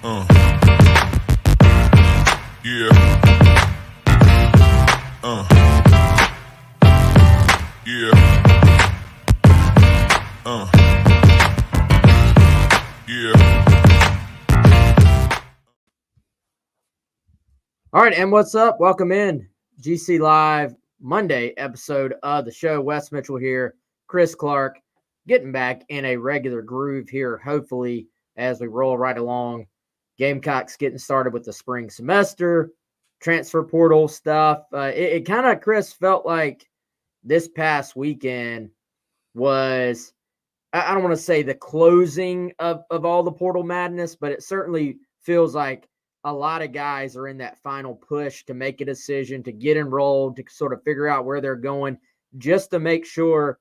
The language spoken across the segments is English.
Yeah. Yeah. Yeah. All right, and what's up? Welcome in GC Live Monday episode of the show. Wes Mitchell here, Chris Clark, getting back in a regular groove here, hopefully, as we roll right along. Gamecocks getting started with the spring semester, transfer portal stuff. It kind of, Chris, felt like this past weekend was, I don't want to say the closing of all the portal madness, but it certainly feels like a lot of guys are in that final push to make a decision, to get enrolled, to sort of figure out where they're going, just to make sure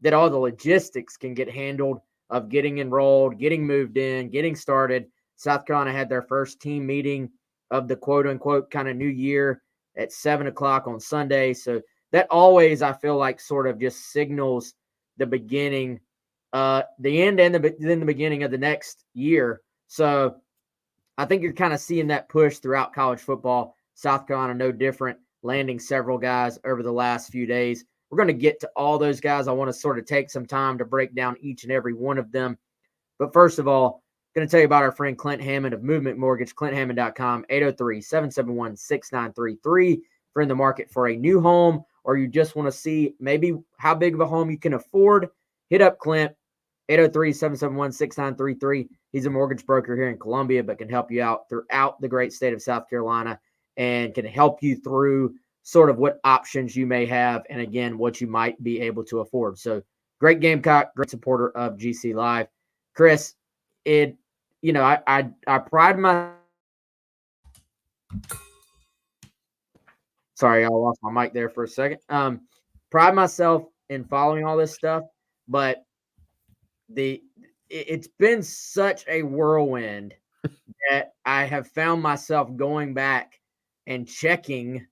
that all the logistics can get handled of getting enrolled, getting moved in, getting started. South Carolina had their first team meeting of the quote unquote kind of new year at 7:00 on Sunday. So that always, I feel like, sort of just signals the beginning, the end and then the beginning of the next year. So I think you're kind of seeing that push throughout college football. South Carolina, no different, landing several guys over the last few days. We're going to get to all those guys. I want to sort of take some time to break down each and every one of them. But first of all, I'm going to tell you about our friend Clint Hammond of Movement Mortgage, clint.hammond.com, 803-771-6933. If you're in the market for a new home or you just want to see maybe how big of a home you can afford, hit up Clint. 803-771-6933. He's a mortgage broker here in Columbia, but can help you out throughout the great state of South Carolina and can help you through sort of what options you may have and, again, what you might be able to afford. So great Gamecock, great supporter of GC Live. Chris, I pride my – sorry, I lost my mic there for a second. Pride myself in following all this stuff, but it's been such a whirlwind that I have found myself going back and checking.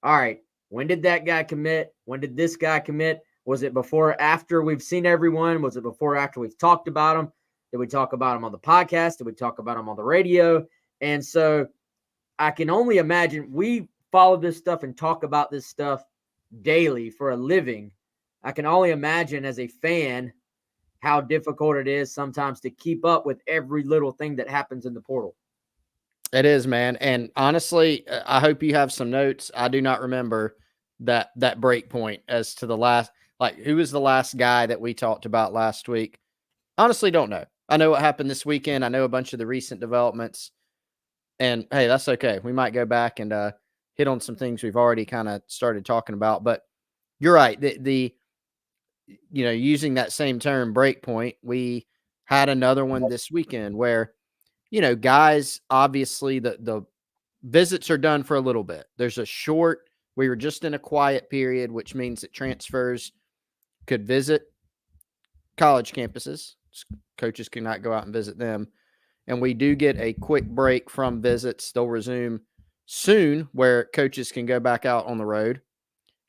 All right, when did that guy commit? When did this guy commit? Was it before or after we've seen everyone? Was it before or after we've talked about them? Did we talk about them on the podcast? Did we talk about them on the radio? And so I can only imagine, we follow this stuff and talk about this stuff daily for a living. I can only imagine as a fan how difficult it is sometimes to keep up with every little thing that happens in the portal. It is, man. And honestly, I hope you have some notes. I do not remember that break point as to the last, like, who was the last guy that we talked about last week? Honestly, don't know. I know what happened this weekend. I know a bunch of the recent developments. And hey, that's okay. We might go back and hit on some things we've already kind of started talking about. But you're right. Using that same term, break point, we had another one this weekend where, guys, obviously the visits are done for a little bit. There's a short, we were just in a quiet period, which means that transfers could visit college campuses. Coaches cannot go out and visit them. And we do get a quick break from visits. They'll resume soon where coaches can go back out on the road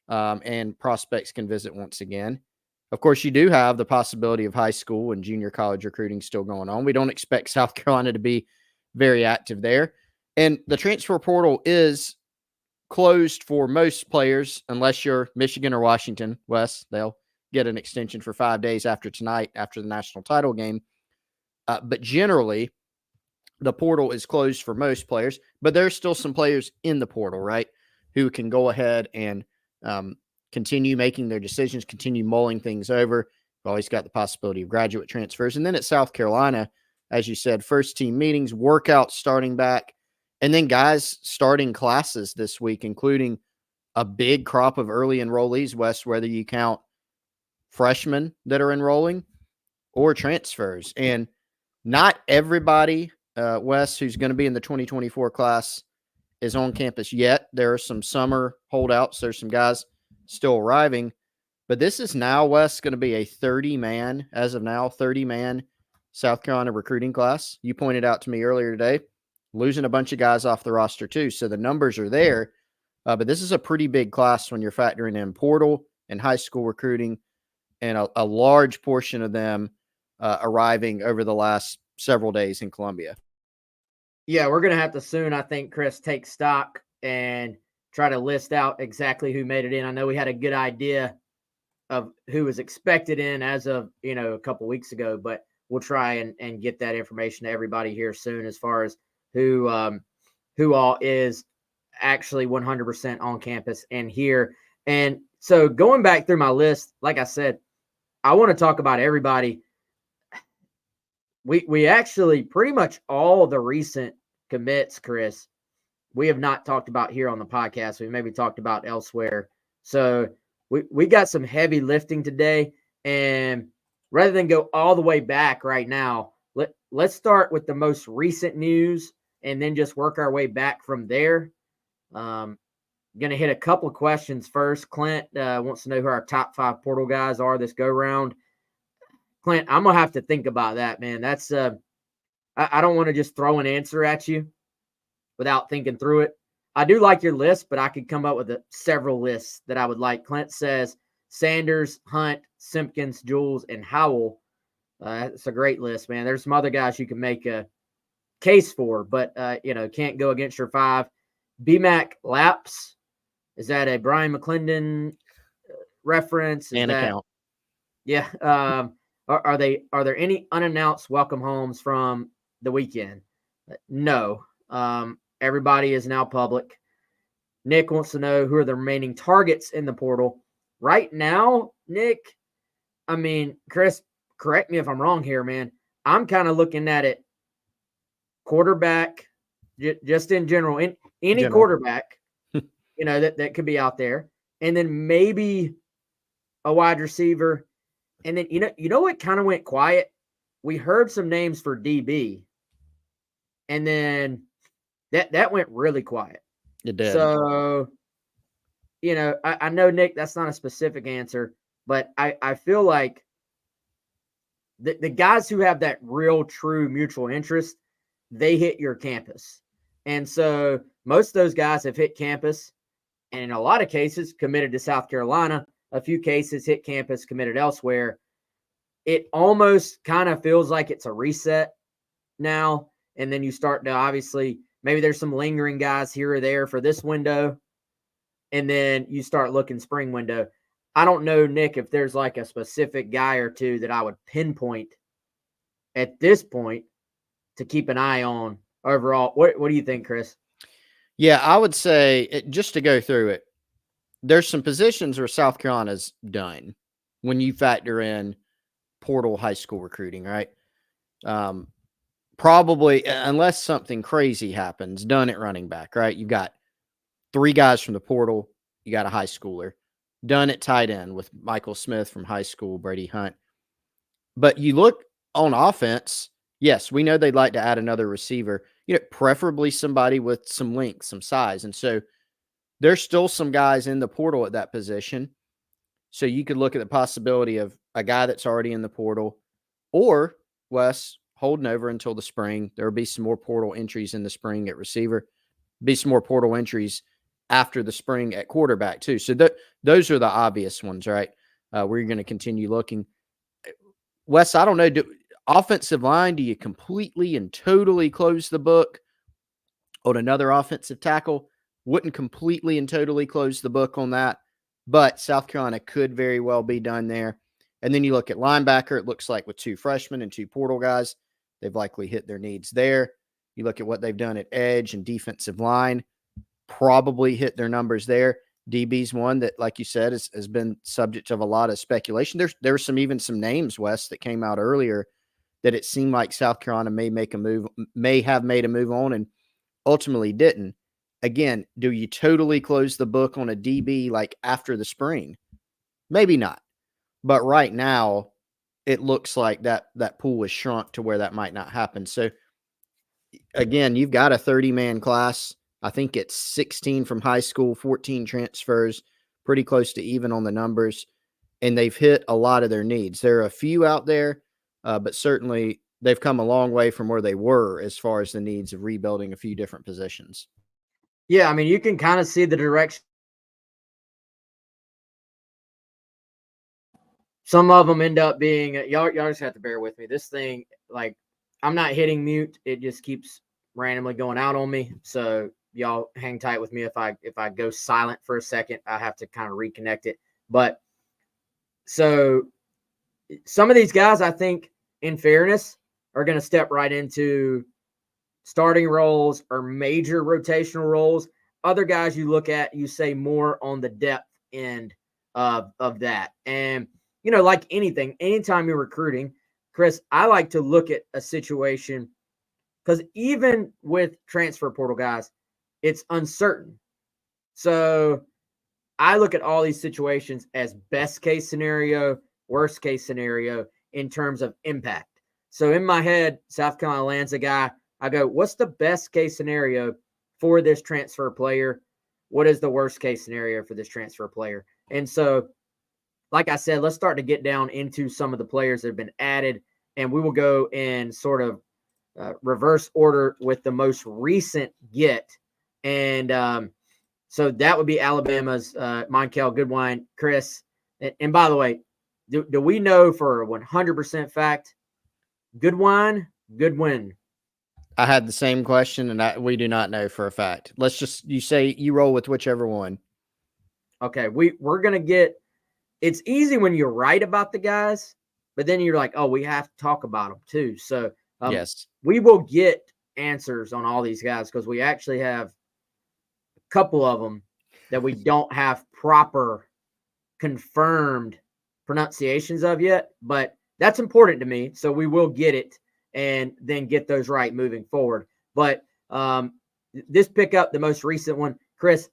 and prospects can visit once again. Of course, you do have the possibility of high school and junior college recruiting still going on. We don't expect South Carolina to be very active there. And the transfer portal is closed for most players, unless you're Michigan or Washington, Wes. They'll get an extension for 5 days after tonight, after the national title game. But generally, the portal is closed for most players. But there's still some players in the portal, right, who can go ahead and continue making their decisions, continue mulling things over. We've always got the possibility of graduate transfers. And then at South Carolina, as you said, first team meetings, workouts starting back, and then guys starting classes this week, including a big crop of early enrollees, Wes, whether you count freshmen that are enrolling or transfers. And not everybody, Wes, who's going to be in the 2024 class is on campus yet. There are some summer holdouts. There's some guys still arriving, but this is now, Wes, going to be a 30-man, as of now, 30-man South Carolina recruiting class. You pointed out to me earlier today, losing a bunch of guys off the roster too. So the numbers are there, but this is a pretty big class when you're factoring in portal and high school recruiting, and a large portion of them arriving over the last several days in Columbia. Yeah, we're going to have to soon, I think, Chris, take stock and try to list out exactly who made it in. I know we had a good idea of who was expected in as of, a couple weeks ago, but we'll try and get that information to everybody here soon as far as who all is actually 100% on campus and here. And so going back through my list, like I said, I want to talk about everybody. We actually pretty much all the recent commits, Chris, we have not talked about here on the podcast. We maybe talked about elsewhere. So we got some heavy lifting today. And rather than go all the way back right now, let's start with the most recent news and then just work our way back from there. Going to hit a couple of questions first. Clint wants to know who our top 5 portal guys are this go round. Clint, I'm going to have to think about that, man. That's I don't want to just throw an answer at you without thinking through it. I do like your list, but I could come up with several lists that I would like. Clint says Sanders, Hunt, Simpkins, Jules, and Howell. It's a great list, man. There's some other guys you can make a case for, but, can't go against your 5. BMAC Laps. Is that a Brian McClendon reference? Is And that account. Yeah. Are there any unannounced welcome homes from the weekend? No. Everybody is now public. Nick wants to know who are the remaining targets in the portal. Right now, Nick, I mean, Chris, correct me if I'm wrong here, man. I'm kind of looking at it quarterback, just in general, any quarterback, that could be out there. And then maybe a wide receiver. And then, you know what kind of went quiet? We heard some names for DB. And then that went really quiet. It did. So, I know, Nick, that's not a specific answer, but I feel like the guys who have that real, true mutual interest, they hit your campus. And so most of those guys have hit campus, and in a lot of cases committed to South Carolina. A few cases hit campus, committed elsewhere. It almost kind of feels like it's a reset now. And then you start to, obviously, maybe there's some lingering guys here or there for this window. And then you start looking spring window. I don't know, Nick, if there's like a specific guy or two that I would pinpoint at this point to keep an eye on overall. What do you think, Chris? Yeah, I would say, just to go through it, there's some positions where South Carolina's done when you factor in portal high school recruiting, right? Probably, unless something crazy happens, done at running back, right? You've got 3 guys from the portal. You got a high schooler. Done at tight end with Michael Smith from high school, Brady Hunt. But you look on offense, yes, we know they'd like to add another receiver, preferably somebody with some length, some size. And so there's still some guys in the portal at that position. So you could look at the possibility of a guy that's already in the portal, or Wes holding over until the spring. There will be some more portal entries in the spring at receiver, be some more portal entries after the spring at quarterback too. So those are the obvious ones, right? Where you're going to continue looking. Wes, I don't know. Offensive line, do you completely and totally close the book on another offensive tackle? Wouldn't completely and totally close the book on that, but South Carolina could very well be done there. And then you look at linebacker, it looks like with 2 freshmen and 2 portal guys, they've likely hit their needs there. You look at what they've done at edge and defensive line, probably hit their numbers there. DB's one that, like you said, has been subject of a lot of speculation. There's some names, Wes, that came out earlier that it seemed like South Carolina may have made a move on and ultimately didn't. Again, do you totally close the book on a DB like after the spring? Maybe not. But right now, it looks like that pool is shrunk to where that might not happen. So, again, you've got a 30-man class. I think it's 16 from high school, 14 transfers, pretty close to even on the numbers. And they've hit a lot of their needs. There are a few out there, but certainly they've come a long way from where they were as far as the needs of rebuilding a few different positions. Yeah, I mean, you can kind of see the direction. Some of them end up being, y'all just have to bear with me. This thing, like, I'm not hitting mute. It just keeps randomly going out on me. So y'all hang tight with me if I go silent for a second. I have to kind of reconnect it. But so some of these guys, I think, in fairness, are going to step right into starting roles or major rotational roles. Other guys you look at, you say more on the depth end of that. And, like anything, anytime you're recruiting, Chris, I like to look at a situation because even with transfer portal guys, it's uncertain. So I look at all these situations as best case scenario, worst case scenario in terms of impact. So in my head, South Carolina lands a guy. I go, what's the best case scenario for this transfer player? What is the worst case scenario for this transfer player? And so, like I said, let's start to get down into some of the players that have been added, and we will go in sort of reverse order with the most recent get. And so that would be Alabama's Monkel Goodwine, Chris. And by the way, do we know for 100% fact, Goodwine, Goodwin? I had the same question, and we do not know for a fact. You say you roll with whichever one. Okay, we're going to get – it's easy when you're right about the guys, but then you're like, oh, we have to talk about them too. So yes, we will get answers on all these guys because we actually have a couple of them that we don't have proper confirmed pronunciations of yet, but that's important to me. So we will get it and then get those right moving forward. But this pickup, the most recent one, Chris,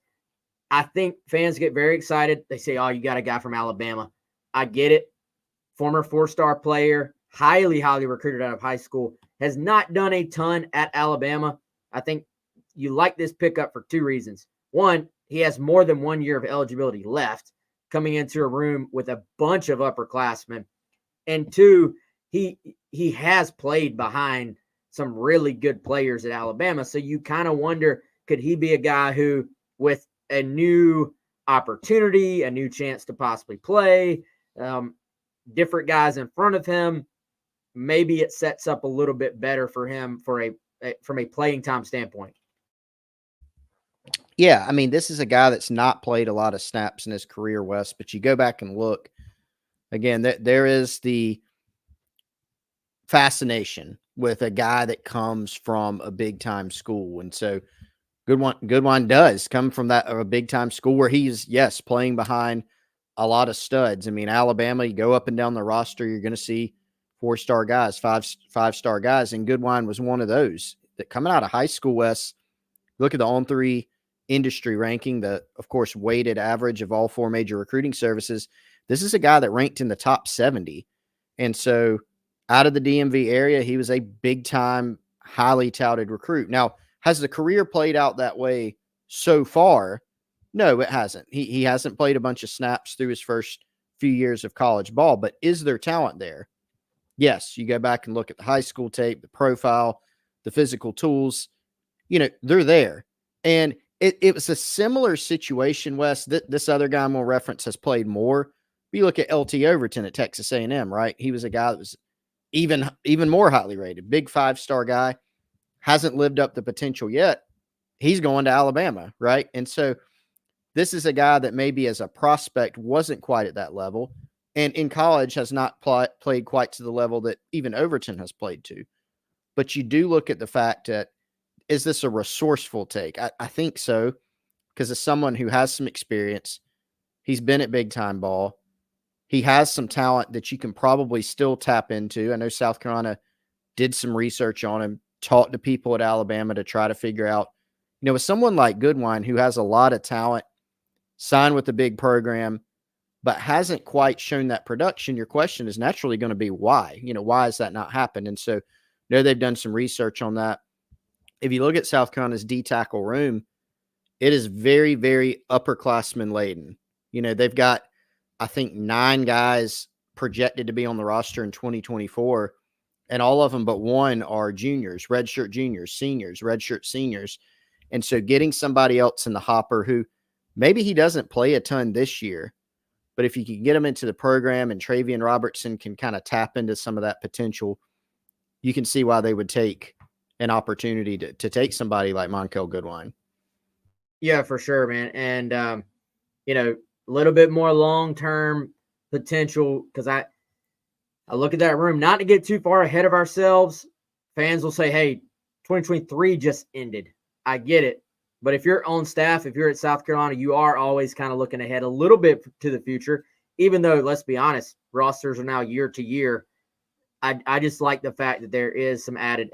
I think fans get very excited. They say, oh, you got a guy from Alabama. I get it. Former 4-star player, highly, highly recruited out of high school, has not done a ton at Alabama. I think you like this pickup for two reasons. One, he has more than 1 year of eligibility left coming into a room with a bunch of upperclassmen. And two, he has played behind some really good players at Alabama. So you kind of wonder, could he be a guy who, with a new opportunity, a new chance to possibly play, different guys in front of him, maybe it sets up a little bit better for him from a playing time standpoint. Yeah, I mean, this is a guy that's not played a lot of snaps in his career, Wes, but you go back and look, again, there is the fascination with a guy that comes from a big-time school. And so Goodwine does come from a big-time school where he's, yes, playing behind a lot of studs. I mean, Alabama, you go up and down the roster, you're going to see 4-star guys, five-star guys, and Goodwine was one of those. That coming out of high school, Wes, look at the On3 industry ranking, the, of course, weighted average of all 4 major recruiting services. This is a guy that ranked in the top 70. And so out of the DMV area, he was a big-time, highly touted recruit. Now, has the career played out that way so far? No, it hasn't. He hasn't played a bunch of snaps through his first few years of college ball, but is there talent there? Yes, you go back and look at the high school tape, the profile, the physical tools, they're there. And it was a similar situation, Wes. This other guy I'm going to reference has played more. If you look at LT Overton at Texas A&M, right? He was a guy that was even more highly rated, big 5-star guy, hasn't lived up the potential yet. He's going to Alabama, right? And so this is a guy that maybe as a prospect wasn't quite at that level, and in college has not played quite to the level that even Overton has played to. But you do look at the fact that, is this a resourceful take? I think so, because as someone who has some experience, he's been at big-time ball. He has some talent that you can probably still tap into. I know South Carolina did some research on him, talked to people at Alabama to try to figure out, with someone like Goodwine who has a lot of talent, signed with a big program, but hasn't quite shown that production, your question is naturally going to be why? Why has that not happened? And so, they've done some research on that. If you look at South Carolina's D-tackle room, it is very, very upperclassman laden. They've got, I think, 9 guys projected to be on the roster in 2024, and all of them but one are juniors, redshirt juniors, seniors, redshirt seniors. And so getting somebody else in the hopper who maybe he doesn't play a ton this year, but if you can get him into the program and Travian Robertson can kind of tap into some of that potential, you can see why they would take an opportunity to take somebody like Monkel Goodwine. Yeah, for sure, man. And, a little bit more long-term potential, because I look at that room, not to get too far ahead of ourselves. Fans will say, hey, 2023 just ended. I get it. But if you're on staff, if you're at South Carolina, you are always kind of looking ahead a little bit to the future, even though, let's be honest, rosters are now year to year. I just like the fact that there is some added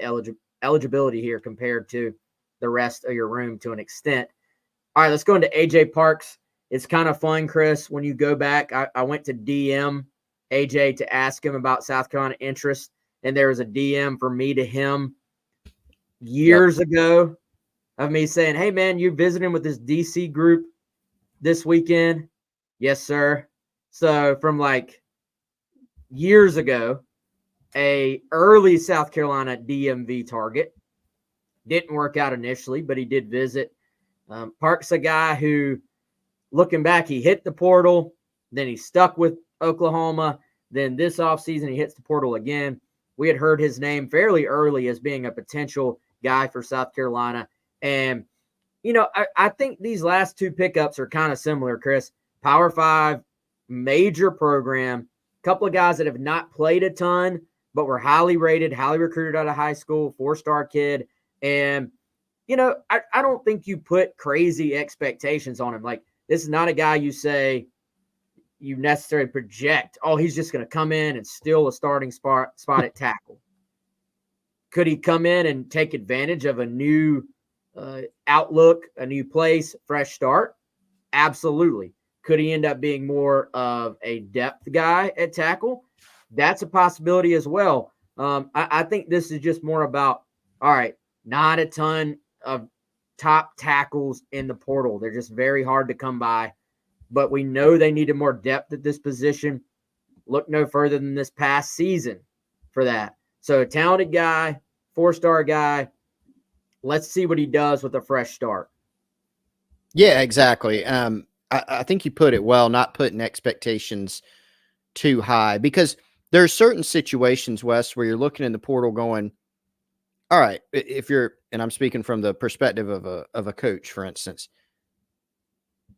eligibility here compared to the rest of your room to an extent. All right, let's go into AJ Parks. It's kind of fun, Chris, when you go back. I went to DM AJ to ask him about South Carolina interest, and there was a DM from me to him years ago of me saying, hey, man, you're visiting with this DC group this weekend? Yes, sir. So from like years ago, a early South Carolina DMV target. Didn't work out initially, but he did visit. Park's a guy who, looking back, he hit the portal, then he stuck with Oklahoma. Then this offseason, he hits the portal again. We had heard his name fairly early as being a potential guy for South Carolina. And, I think these last two pickups are kind of similar, Chris. Power 5, major program, couple of guys that have not played a ton, but were highly rated, highly recruited out of high school, 4-star kid. And, I don't think you put crazy expectations on him. Like, this is not a guy you say you necessarily project, oh, he's just going to come in and steal a starting spot at tackle. Could he come in and take advantage of a new outlook, a new place, fresh start? Absolutely. Could he end up being more of a depth guy at tackle? That's a possibility as well. I think this is just more about, all right, not a ton of top tackles in the portal. They're just very hard to come by. But we know they needed more depth at this position. Look no further than this past season for that. So a talented guy, 4-star guy. Let's see what he does with a fresh start. Yeah, exactly. I think you put it well, not putting expectations too high, because there are certain situations, Wes, where you're looking in the portal going, all right, if you're, and I'm speaking from the perspective of a coach, for instance,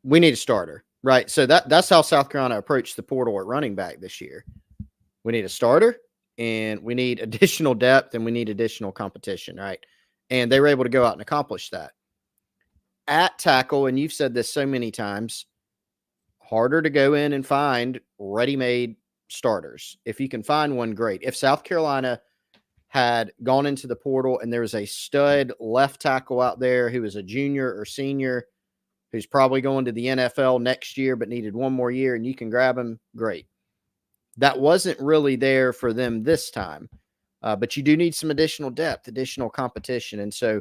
we need a starter, right? So that's how South Carolina approached the portal at running back this year. We need a starter, and we need additional depth, and we need additional competition, right? And they were able to go out and accomplish that. At tackle, and you've said this so many times, harder to go in and find ready-made starters. If you can find one, great. If South Carolina had gone into the portal and there was a stud left tackle out there who was a junior or senior who's probably going to the NFL next year but needed one more year and you can grab him, great. That wasn't really there for them this time. But you do need some additional depth, additional competition. And so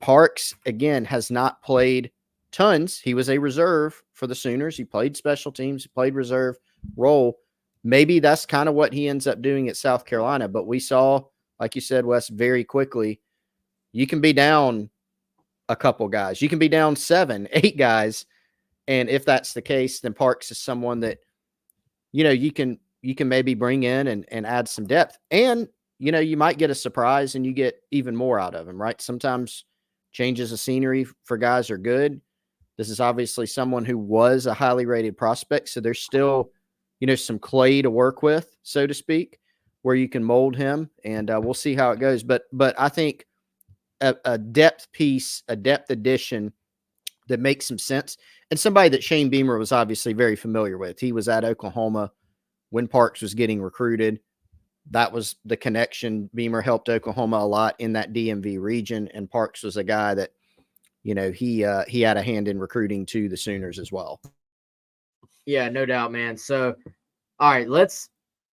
Parks, again, has not played tons. He was a reserve for the Sooners. He played special teams. He played reserve role. Maybe that's kind of what he ends up doing at South Carolina. But we saw, like you said, Wes, very quickly, you can be down a couple guys. You can be down 7, 8 guys. And if that's the case, then Parks is someone that, you can maybe bring in and add some depth. And, you might get a surprise and you get even more out of him, right? Sometimes changes of scenery for guys are good. This is obviously someone who was a highly rated prospect. So there's still, some clay to work with, so to speak, where you can mold him, and we'll see how it goes. But I think a depth piece, a depth addition that makes some sense, and somebody that Shane Beamer was obviously very familiar with. He was at Oklahoma when Parks was getting recruited. That was the connection. Beamer helped Oklahoma a lot in that DMV region, and Parks was a guy that, he had a hand in recruiting to the Sooners as well. Yeah, no doubt, man. So, all right, let's,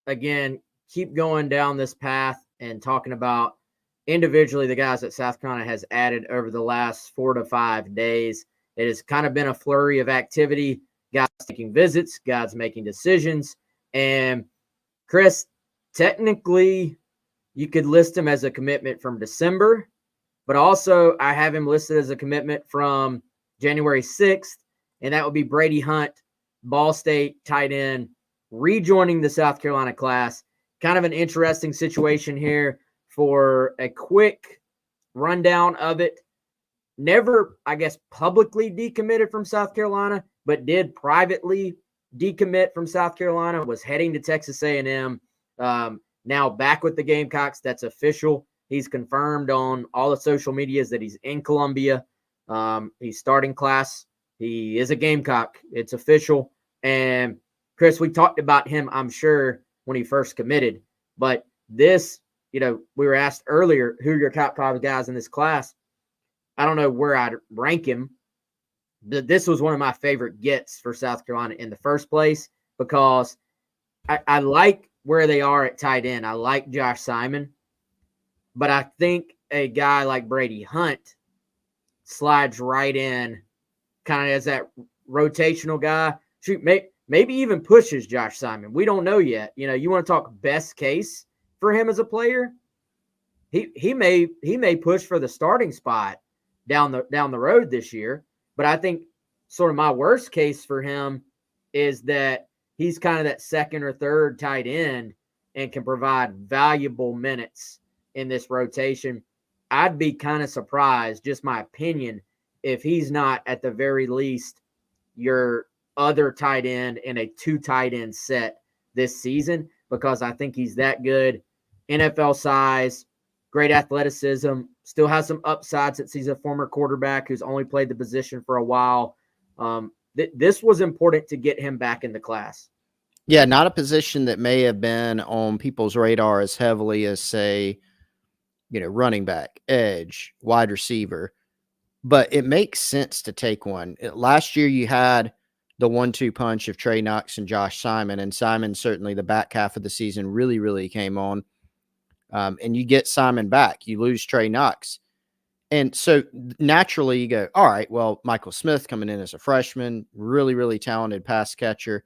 again, keep going down this path and talking about individually the guys that South Carolina has added over the last 4 to 5 days. It has kind of been a flurry of activity, guys taking visits, guys making decisions. And, Chris, technically, you could list him as a commitment from December, but also I have him listed as a commitment from January 6th, and that would be Brady Hunt, Ball State tight end, rejoining the South Carolina class. Kind of an interesting situation here for a quick rundown of it. Never, I guess, publicly decommitted from South Carolina, but did privately decommit from South Carolina, was heading to Texas A&M. Now back with the Gamecocks. That's official. He's confirmed on all the social medias that he's in Columbia. He's starting class. He is a Gamecock. It's official. And Chris, we talked about him, I'm sure, when he first committed. But this, we were asked earlier, who are your top 5 guys in this class? I don't know where I'd rank him. This was one of my favorite gets for South Carolina in the first place because I like where they are at tight end. I like Josh Simon, but I think a guy like Brady Hunt slides right in kind of as that rotational guy. Shoot, maybe even pushes Josh Simon. We don't know yet. You want to talk best case for him as a player? He may push for the starting spot down the road this year. But I think sort of my worst case for him is that he's kind of that second or third tight end and can provide valuable minutes in this rotation. I'd be kind of surprised, just my opinion, if he's not at the very least your other tight end in a 2 tight end set this season, because I think he's that good. NFL size, great athleticism, still has some upside since he's a former quarterback who's only played the position for a while. This was important to get him back in the class. Yeah, not a position that may have been on people's radar as heavily as, say, running back, edge, wide receiver. But it makes sense to take one. Last year you had the 1-2 punch of Trey Knox and Josh Simon, and Simon certainly the back half of the season really, really came on. And you get Simon back. You lose Trey Knox. And so naturally you go, all right, well, Michael Smith coming in as a freshman, really, really talented pass catcher.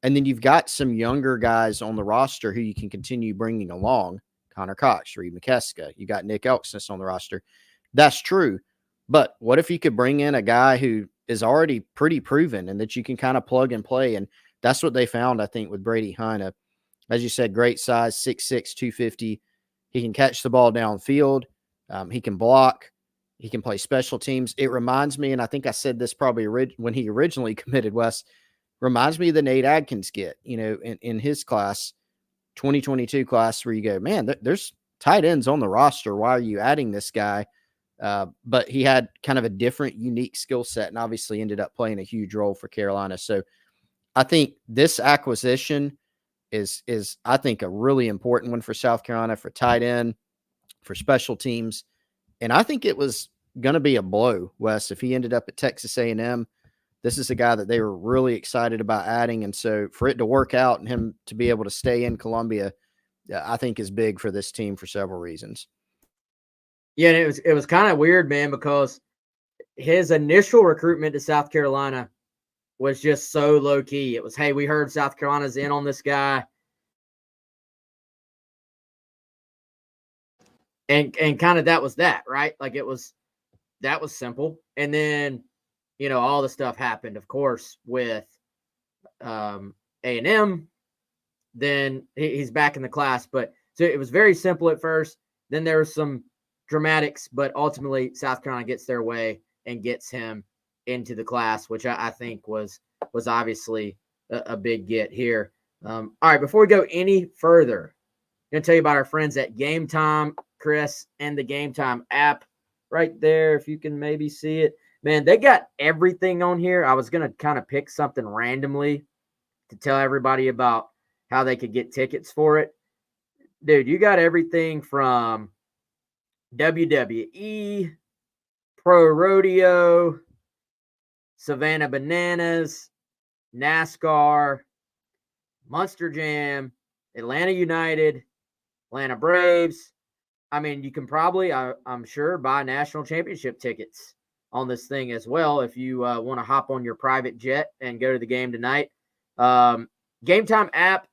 And then you've got some younger guys on the roster who you can continue bringing along. Connor Cox, Reed McKeska. You got Nick Elksnis on the roster. That's true. But what if you could bring in a guy who is already pretty proven and that you can kind of plug and play? And that's what they found, I think, with Brady Hunt. As you said, great size, 6'6", 250. He can catch the ball downfield. He can block. He can play special teams. It reminds me, and I think I said this probably when he originally committed, Wes, reminds me of the Nate Adkins get, in his class, 2022 class, where you go, man, there's tight ends on the roster. Why are you adding this guy? But he had kind of a different, unique skill set and obviously ended up playing a huge role for Carolina. So I think this acquisition is I think a really important one for South Carolina, for tight end, for special teams. And I think it was going to be a blow, Wes, if he ended up at Texas A&M. This is a guy that they were really excited about adding. And so for it to work out and him to be able to stay in Columbia, I think is big for this team for several reasons. Yeah, and it was kind of weird, man, because his initial recruitment to South Carolina was just so low key. It was, hey, we heard South Carolina's in on this guy. And kind of that was that, right? Like that was simple. And then, all the stuff happened, of course, with A&M. Then he's back in the class. But so it was very simple at first. Then there was some dramatics, but ultimately South Carolina gets their way and gets him into the class, which I think was obviously a big get here. All right, before we go any further, I'm going to tell you about our friends at Game Time, Chris, and the Game Time app right there, if you can maybe see it. Man, they got everything on here. I was going to kind of pick something randomly to tell everybody about how they could get tickets for it. Dude, you got everything from WWE, Pro Rodeo, Savannah Bananas, NASCAR, Monster Jam, Atlanta United, Atlanta Braves. I mean, you can probably, I'm sure, buy national championship tickets on this thing as well if you want to hop on your private jet and go to the game tonight. Game Time app,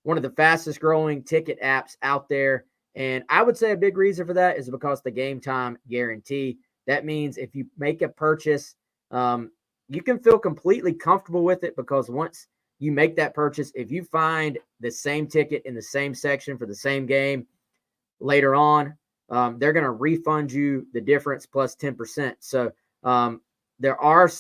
one of the fastest growing ticket apps out there. And I would say a big reason for that is because the Game Time guarantee. That means if you make a purchase, you can feel completely comfortable with it, because once you make that purchase, if you find the same ticket in the same section for the same game, later on, they're going to refund you the difference plus 10%. So there are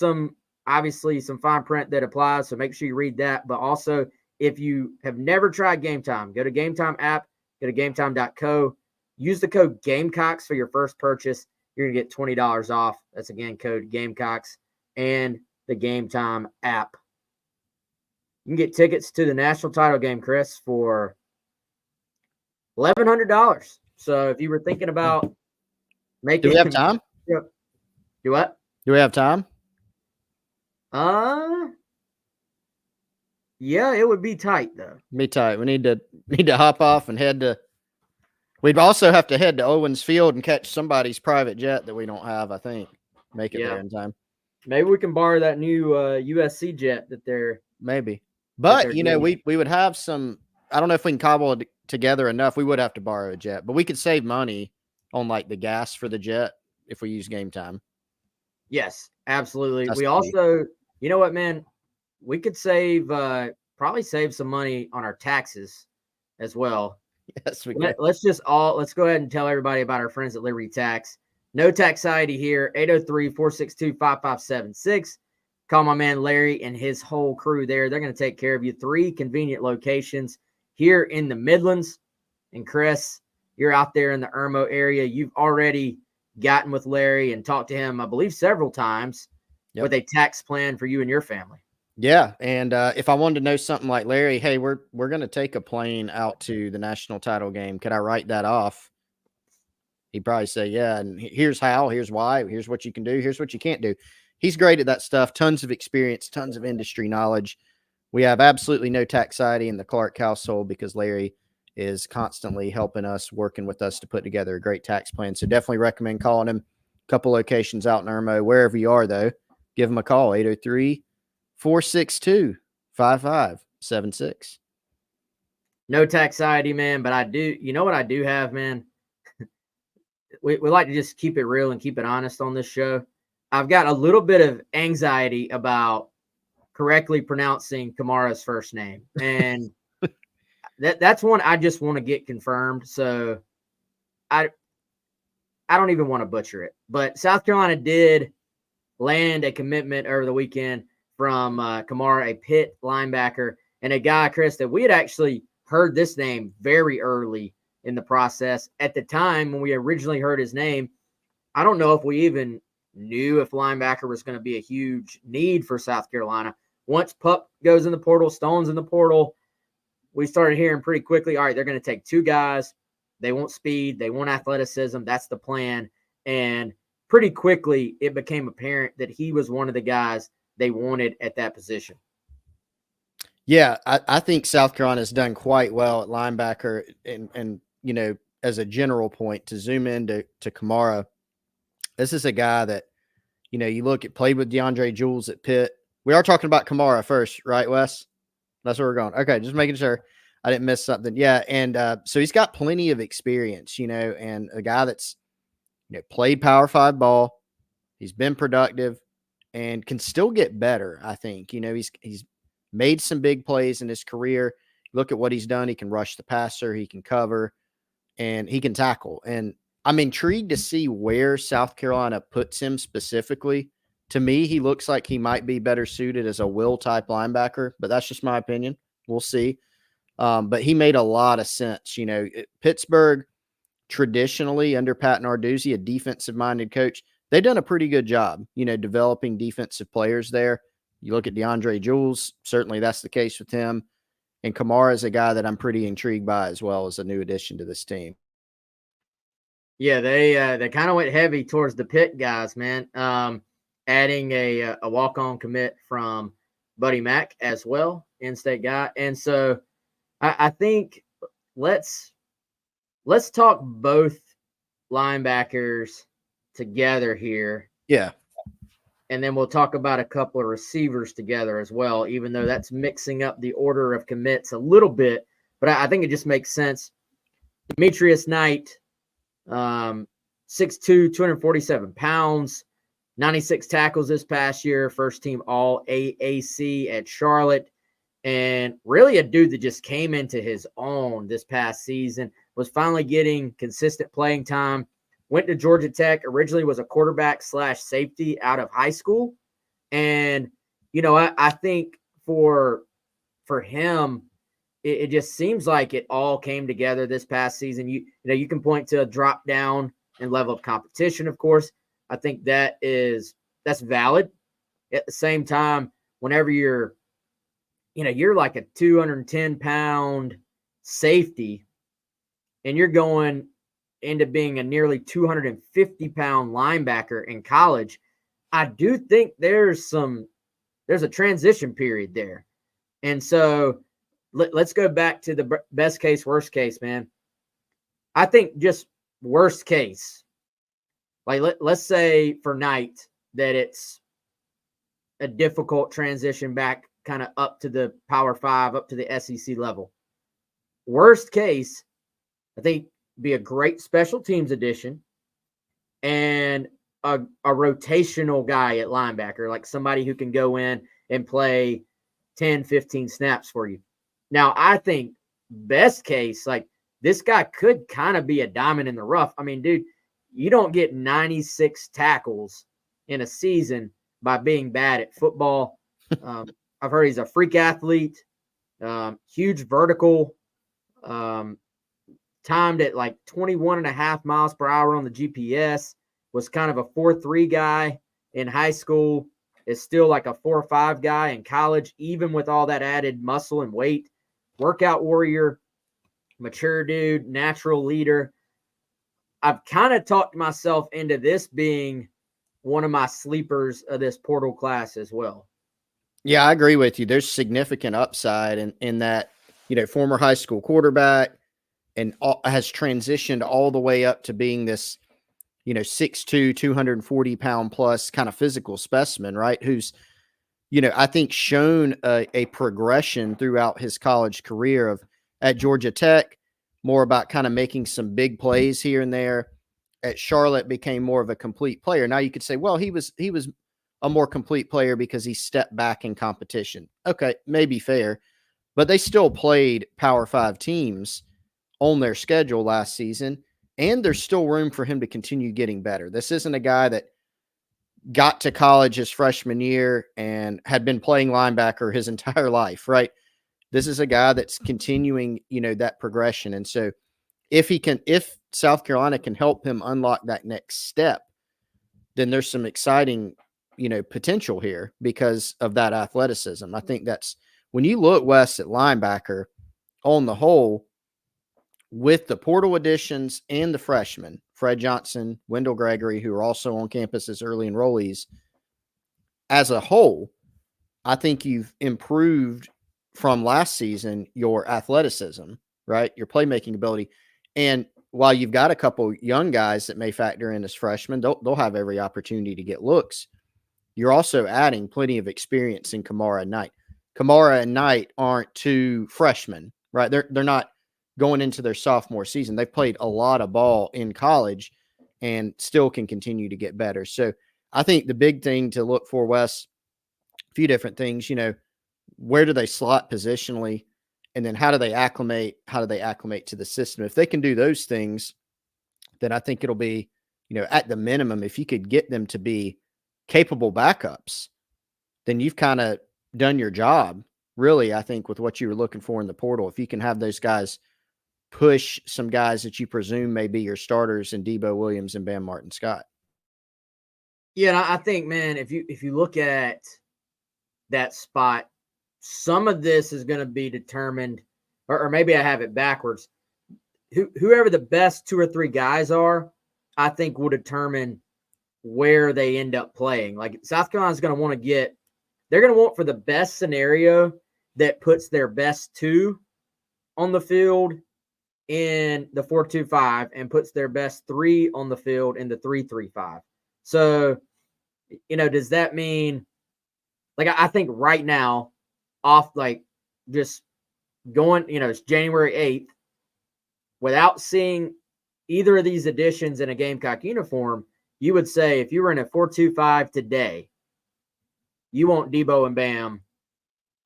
obviously some fine print that applies. So make sure you read that. But also, if you have never tried Game Time, go to Game Time app, go to gametime.co, use the code Gamecocks for your first purchase. You're going to get $20 off. That's again, code Gamecocks and the Game Time app. You can get tickets to the national title game, Chris, for $1,100. So if you were thinking about making, Do we have time? Do what? Do we have time? Yeah, it would be tight though. Be tight. We need to hop off and head to. We'd also have to head to Owens Field and catch somebody's private jet that we don't have. I think make it there in time. Maybe we can borrow that new USC jet that they're maybe. But we would have some. I don't know if we can cobble it together enough. We would have to borrow a jet, but we could save money on like the gas for the jet if we use Game Time. Yes, absolutely. That's we also, you know what, man, we could probably save some money on our taxes as well. Yes, we could. Let's go ahead and tell everybody about our friends at Liberty Tax. No taxiety here, 803-462-5576. Call my man Larry and his whole crew there. They're going to take care of you. 3 convenient locations here in the Midlands. And Chris, you're out there in the Irmo area. You've already gotten with Larry and talked to him, I believe, several times with a tax plan for you and your family. Yeah, and if I wanted to know something like Larry, hey, we're going to take a plane out to the national title game. Could I write that off? He'd probably say, yeah, and here's how, here's why, here's what you can do, here's what you can't do. He's great at that stuff, tons of experience, tons of industry knowledge. We have absolutely no taxiety in the Clark household because Larry is constantly helping us, working with us to put together a great tax plan. So definitely recommend calling him. A couple locations out in Irmo. Wherever you are, though, give him a call, 803-462-5576. No taxiety, man, but I do. You know what I do have, man? we like to just keep it real and keep it honest on this show. I've got a little bit of anxiety about correctly pronouncing Kamara's first name. And that's one I just want to get confirmed. So I don't even want to butcher it. But South Carolina did land a commitment over the weekend from Kamara, a Pitt linebacker, and a guy, Chris, that we had actually heard this name very early in the process. At the time when we originally heard his name, I don't know if we even knew if linebacker was going to be a huge need for South Carolina. Once Pup goes in the portal, Stone's in the portal, we started hearing pretty quickly, all right, they're going to take 2 guys. They want speed. They want athleticism. That's the plan. And pretty quickly, it became apparent that he was one of the guys they wanted at that position. Yeah, I think South Carolina has done quite well at linebacker. And as a general point, to zoom in to Kamara, this is a guy that, you look at, played with DeAndre Jules at Pitt. We are talking about Kamara first, right, Wes? That's where we're going. Okay, just making sure I didn't miss something. Yeah, and so he's got plenty of experience, and a guy that's played Power 5 ball. He's been productive and can still get better, I think. He's made some big plays in his career. Look at what he's done. He can rush the passer, he can cover, and he can tackle. And I'm intrigued to see where South Carolina puts him specifically. To me, he looks like he might be better suited as a will-type linebacker, but that's just my opinion. We'll see. But he made a lot of sense. Pittsburgh, traditionally under Pat Narduzzi, a defensive-minded coach, they've done a pretty good job, developing defensive players there. You look at DeAndre Jules, certainly that's the case with him. And Kamara is a guy that I'm pretty intrigued by as well as a new addition to this team. Yeah, they kind of went heavy towards the Pitt guys, man. Adding a walk-on commit from Buddy Mack as well, in-state guy. And so I think let's talk both linebackers together here. Yeah. And then we'll talk about a couple of receivers together as well, even though that's mixing up the order of commits a little bit. But I think it just makes sense. Demetrius Knight, 6'2", 247 pounds, 96 tackles this past year, first team all AAC at Charlotte, and really a dude that just came into his own this past season. was finally getting consistent playing time. Went to Georgia Tech, originally was a quarterback / safety out of high school. And, I think for him, it just seems like it all came together this past season. You can point to a drop down in level of competition, of course. I think that's valid. At the same time, whenever you're like a 210-pound safety and you're going into being a nearly 250-pound linebacker in college, I do think there's a transition period there. And so let's go back to the best case, worst case, man. I think just worst case, like let's say for Knight that it's a difficult transition back kind of up to the Power 5, up to the SEC level. Worst case, I think be a great special teams addition and a rotational guy at linebacker, like somebody who can go in and play 10, 15 snaps for you. Now, I think best case, like this guy could kind of be a diamond in the rough. I mean, dude, you don't get 96 tackles in a season by being bad at football. I've heard he's a freak athlete, huge vertical, timed at like 21.5 miles per hour on the GPS, was kind of a 4.3 guy in high school, is still like a 4.5 guy in college, even with all that added muscle and weight. Workout warrior, mature dude, natural leader. I've kind of talked myself into this being one of my sleepers of this portal class as well. Yeah, I agree with you. There's significant upside in that, former high school quarterback and has transitioned all the way up to being this, 6'2", 240-pound plus kind of physical specimen, right? Who's, I think shown a progression throughout his college career at Georgia Tech, more about kind of making some big plays here and there. At Charlotte became more of a complete player. Now you could say, well, he was a more complete player because he stepped back in competition. Okay, maybe fair, but they still played Power 5 teams on their schedule last season, and there's still room for him to continue getting better. This isn't a guy that got to college his freshman year and had been playing linebacker his entire life, right? This is a guy that's continuing, that progression. And so if South Carolina can help him unlock that next step, then there's some exciting, potential here because of that athleticism. I think that's when you look, Wes, at linebacker on the whole, with the portal additions and the freshmen, Fred Johnson, Wendell Gregory, who are also on campus as early enrollees, as a whole, I think you've improved from last season your athleticism, right? Your playmaking ability. And while you've got a couple young guys that may factor in as freshmen, they'll have every opportunity to get looks. You're also adding plenty of experience in Kamara and Knight. Kamara and Knight aren't two freshmen, right? They're not going into their sophomore season. They've played a lot of ball in college and still can continue to get better. So I think the big thing to look for, Wes, a few different things, where do they slot positionally? And then how do they acclimate to the system? If they can do those things, then I think it'll be, at the minimum, if you could get them to be capable backups, then you've kind of done your job, really, I think, with what you were looking for in the portal. If you can have those guys push some guys that you presume may be your starters in Debo Williams and Bam Martin Scott. Yeah, and I think, man, if you look at that spot, some of this is going to be determined, or maybe I have it backwards. Whoever the best 2 or 3 guys are, I think will determine where they end up playing. Like South Carolina's going to want they're going to want for the best scenario that puts their best 2 on the field in the 4-2-5 and puts their best 3 on the field in the 3-3-5. So, does that mean, like, I think right now, off like just going, it's January 8th, without seeing either of these additions in a Gamecock uniform, you would say if you were in a 4-2-5 today, you want Debo and Bam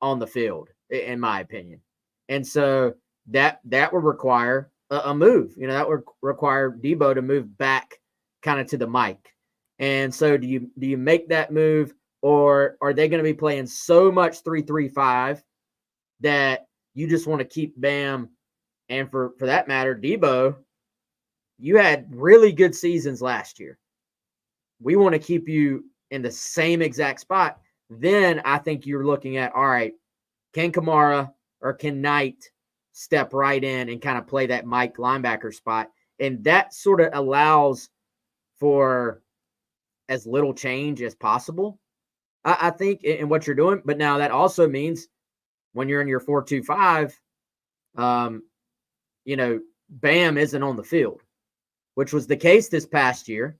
on the field, in my opinion. And so that would require a move. That would require Debo to move back kind of to the mic. And so do you make that move, or are they going to be playing so much 3-3-5 that you just want to keep Bam, and for that matter, Debo? You had really good seasons last year. We want to keep you in the same exact spot. Then I think you're looking at, all right, can Kamara or can Knight step right in and kind of play that Mike linebacker spot? And that sort of allows for as little change as possible, I think, in what you're doing. But now that also means when you're in your 4-2-5, Bam isn't on the field, which was the case this past year.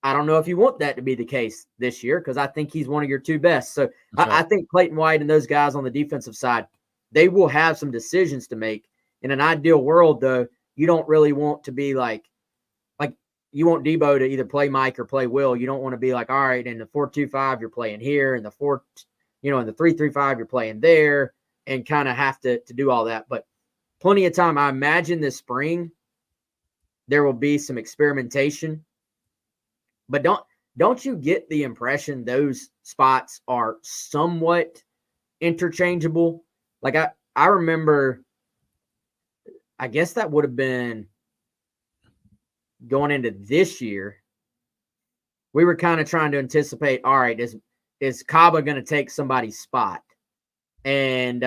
I don't know if you want that to be the case this year, because I think he's one of your two best. So I think Clayton White and those guys on the defensive side, they will have some decisions to make. In an ideal world, though, you don't really want to be like you want Debo to either play Mike or play Will. You don't want to be like, all right, in the 4-2-5, you're playing here, and in the 3-3-5, you're playing there, and kind of have to do all that. But plenty of time. I imagine this spring there will be some experimentation. But don't you get the impression those spots are somewhat interchangeable? Like I remember, I guess that would have been going into this year. We were kind of trying to anticipate, all right, is Kaba going to take somebody's spot? And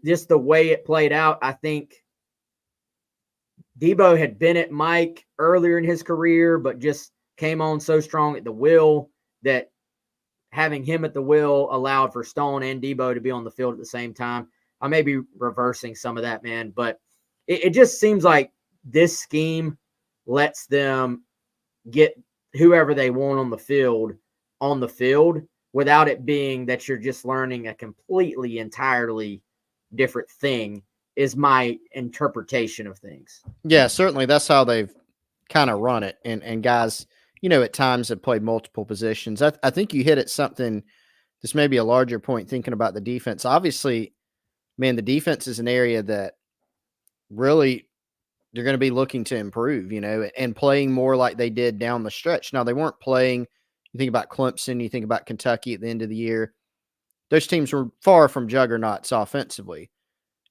just the way it played out, I think Debo had been at Mike earlier in his career, but just came on so strong at the will that having him at the will allowed for Stone and Debo to be on the field at the same time. I may be reversing some of that, man, but it just seems like this scheme lets them get whoever they want on the field without it being that you're just learning a completely, entirely different thing, is my interpretation of things. Yeah, certainly that's how they've kind of run it. And guys, at times have played multiple positions. I think you hit at something, this may be a larger point, thinking about the defense. Obviously, man, the defense is an area that really they're going to be looking to improve, and playing more like they did down the stretch. Now, they weren't playing, you think about Clemson, you think about Kentucky at the end of the year. Those teams were far from juggernauts offensively.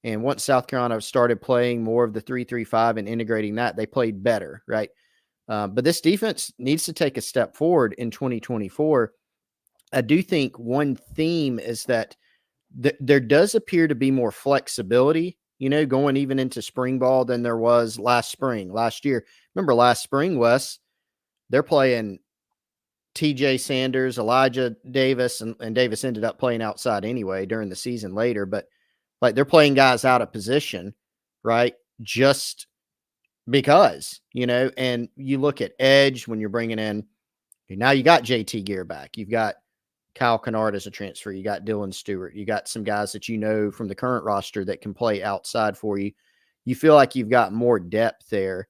And once South Carolina started playing more of the 3-3-5 and integrating that, they played better, right? But this defense needs to take a step forward in 2024. I do think one theme is that there does appear to be more flexibility, going even into spring ball than there was last year. Remember last spring, Wes, they're playing TJ Sanders, Elijah Davis, and Davis ended up playing outside anyway during the season later, but like they're playing guys out of position, right? Just because, and you look at edge when you're bringing in, now you got JT Gear back. You've got Kyle Kennard as a transfer. You got Dylan Stewart. You got some guys that from the current roster that can play outside for you. You feel like you've got more depth there,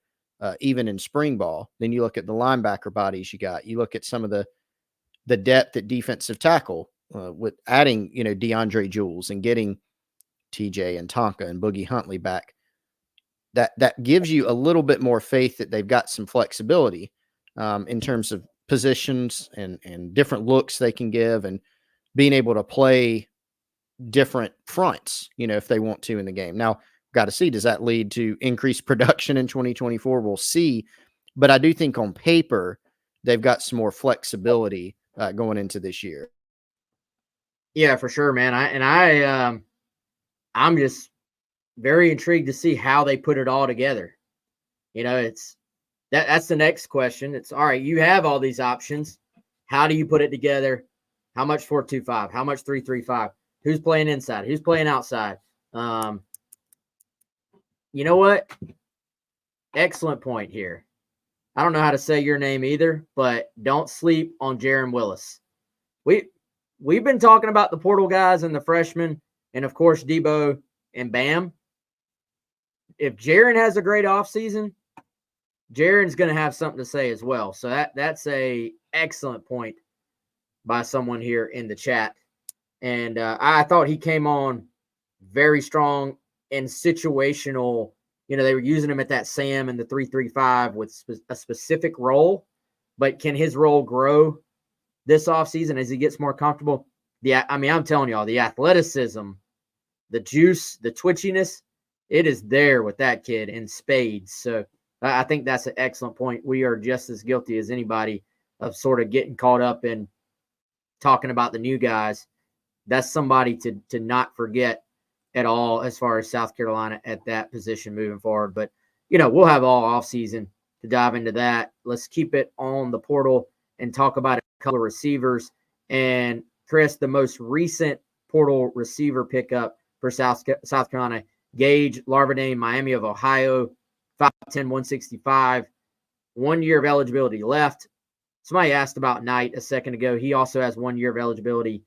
even in spring ball. Then you look at the linebacker bodies you got. You look at some of the depth at defensive tackle with adding, DeAndre Jules and getting TJ and Tonka and Boogie Huntley back. That gives you a little bit more faith that they've got some flexibility in terms of positions and different looks they can give and being able to play different fronts, if they want to in the game. Now, got to see, does that lead to increased production in 2024? We'll see. But I do think on paper, they've got some more flexibility going into this year. Yeah, for sure, man. I'm just very intrigued to see how they put it all together. That's the next question. It's all right, you have all these options. How do you put it together? How much 4-2-5? How much 3-3-5? Who's playing inside? Who's playing outside? You know what? Excellent point here. I don't know how to say your name either, but don't sleep on Jaron Willis. We've been talking about the portal guys and the freshmen, and of course Debo and Bam. If Jaron has a great offseason, Jaron's going to have something to say as well. So that's a excellent point by someone here in the chat. And I thought he came on very strong in situational, they were using him at that Sam and the 3-3-5 with a specific role, but can his role grow this offseason as he gets more comfortable? Yeah, I mean, I'm telling y'all, the athleticism, the juice, the twitchiness, it is there with that kid in spades. So I think that's an excellent point. We are just as guilty as anybody of sort of getting caught up in talking about the new guys. That's somebody to not forget at all as far as South Carolina at that position moving forward. But, we'll have all offseason to dive into that. Let's keep it on the portal and talk about a couple of receivers. And, Chris, the most recent portal receiver pickup for South Carolina, Gage Larvadain, Miami of Ohio, 5'10", 165, 1 year of eligibility left. Somebody asked about Knight a second ago. He also has 1 year of eligibility.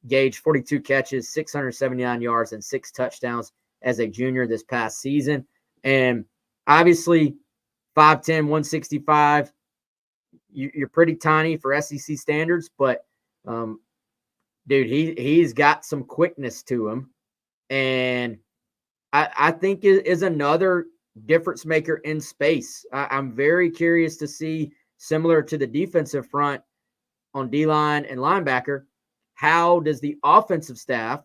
Gage, 42 catches, 679 yards, and 6 touchdowns as a junior this past season. And obviously, 5'10", 165, you're pretty tiny for SEC standards, but, dude, he's got some quickness to him. And I think is another difference maker in space. I'm very curious to see, similar to the defensive front on D-line and linebacker, how does the offensive staff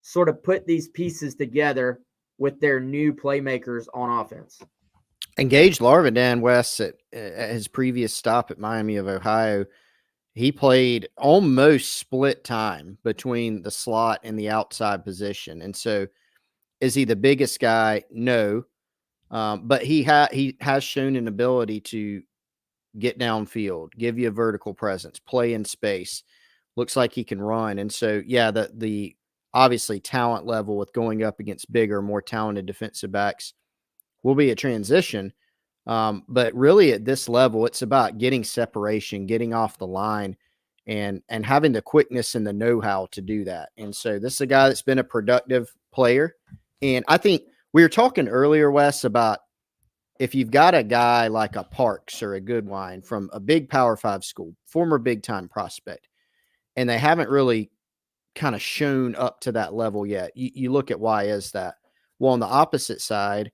sort of put these pieces together with their new playmakers on offense? Engaged Larvadain, Wes, at his previous stop at Miami of Ohio, he played almost split time between the slot and the outside position. And so is he the biggest guy? No. But he has shown an ability to get downfield, give you a vertical presence, play in space. Looks like he can run. And so, yeah, the obviously talent level with going up against bigger, more talented defensive backs will be a transition. But really at this level, it's about getting separation, getting off the line, and having the quickness and the know-how to do that. And so this is a guy that's been a productive player. And I think we were talking earlier, Wes, about if you've got a guy like a Parks or a Goodwine from a big Power 5 school, former big-time prospect, and they haven't really kind of shown up to that level yet, you look at why is that? Well, on the opposite side,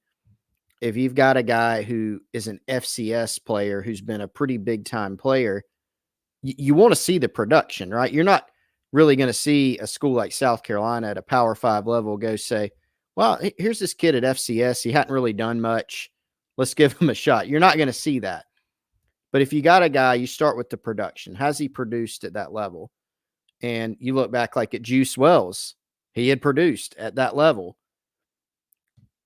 if you've got a guy who is an FCS player who's been a pretty big-time player, you want to see the production, right? You're not really going to see a school like South Carolina at a Power 5 level go say, well, here's this kid at FCS. He hadn't really done much. Let's give him a shot. You're not going to see that. But if you got a guy, you start with the production. Has he produced at that level? And you look back like at Juice Wells, he had produced at that level.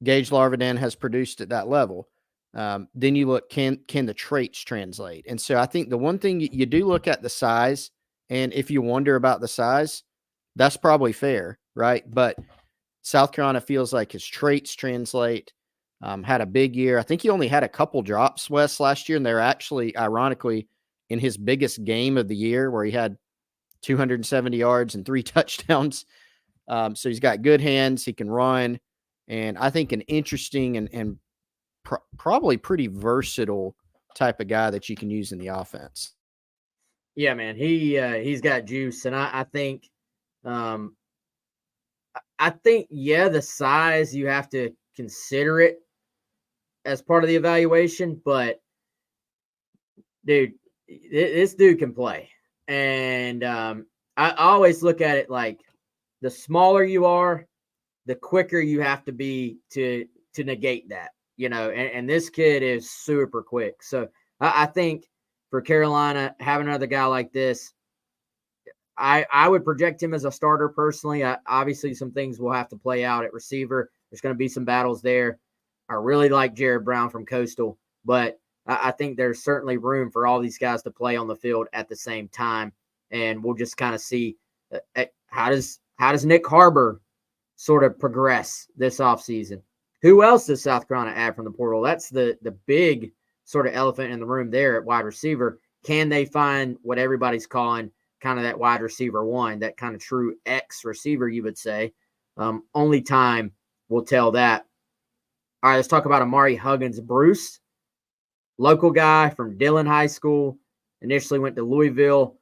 Gage Larvadain has produced at that level. Then you look, can the traits translate? And so I think the one thing you do look at the size, and if you wonder about the size, that's probably fair, right? But South Carolina feels like his traits translate. Had a big year. I think he only had a couple drops, Wes, last year, and they're actually, ironically, in his biggest game of the year where he had 270 yards and 3 touchdowns. So he's got good hands. He can run. And I think an interesting and probably pretty versatile type of guy that you can use in the offense. Yeah, man, he's got juice, and I think, the size, you have to consider it as part of the evaluation, but dude, this dude can play, and I always look at it like the smaller you are, the quicker you have to be to negate that, and this kid is super quick. So I think for Carolina, having another guy like this, I would project him as a starter personally. Obviously, some things will have to play out at receiver. There's going to be some battles there. I really like Jared Brown from Coastal, but I think there's certainly room for all these guys to play on the field at the same time, and we'll just kind of see how does Nick Harbor sort of progress this offseason. Who else does South Carolina add from the portal? That's the big sort of elephant in the room there at wide receiver. Can they find what everybody's calling kind of that wide receiver one, that kind of true X receiver, you would say? Only time will tell that. All right, let's talk about Amari Huggins-Bruce, local guy from Dillon High School, initially went to Louisville,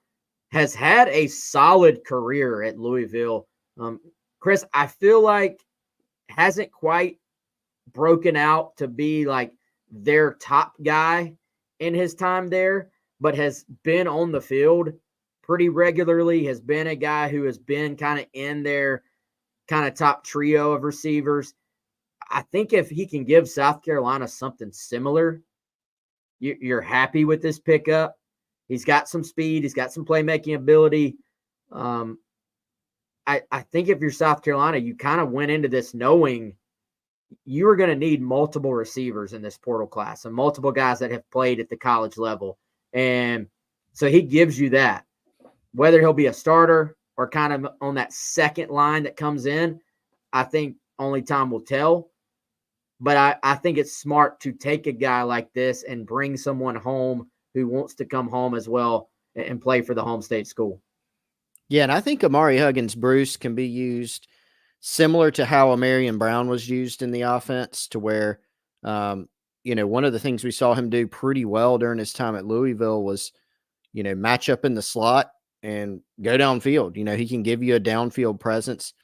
has had a solid career at Louisville. Chris, I feel like hasn't quite broken out to be like their top guy in his time there, but has been on the field pretty regularly, has been a guy who has been kind of in their kind of top trio of receivers. I think if he can give South Carolina something similar, you're happy with this pickup. He's got some speed. He's got some playmaking ability. I think if you're South Carolina, you kind of went into this knowing you are going to need multiple receivers in this portal class and multiple guys that have played at the college level. And so he gives you that. Whether he'll be a starter or kind of on that second line that comes in, I think only time will tell. But I think it's smart to take a guy like this and bring someone home who wants to come home as well and play for the home state school. Yeah, and I think Amari Huggins-Bruce can be used similar to how Amarian Brown was used in the offense, to where, one of the things we saw him do pretty well during his time at Louisville was, match up in the slot and go downfield. He can give you a downfield presence,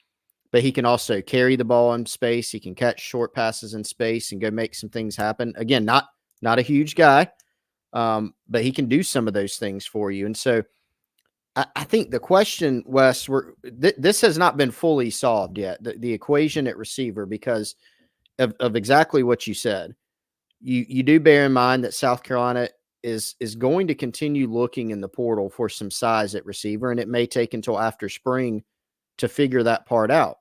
but he can also carry the ball in space. He can catch short passes in space and go make some things happen. Again, not a huge guy, but he can do some of those things for you. And so I think the question, Wes, this has not been fully solved yet, the equation at receiver, because of exactly what you said. You do bear in mind that South Carolina is going to continue looking in the portal for some size at receiver, and it may take until after spring to figure that part out.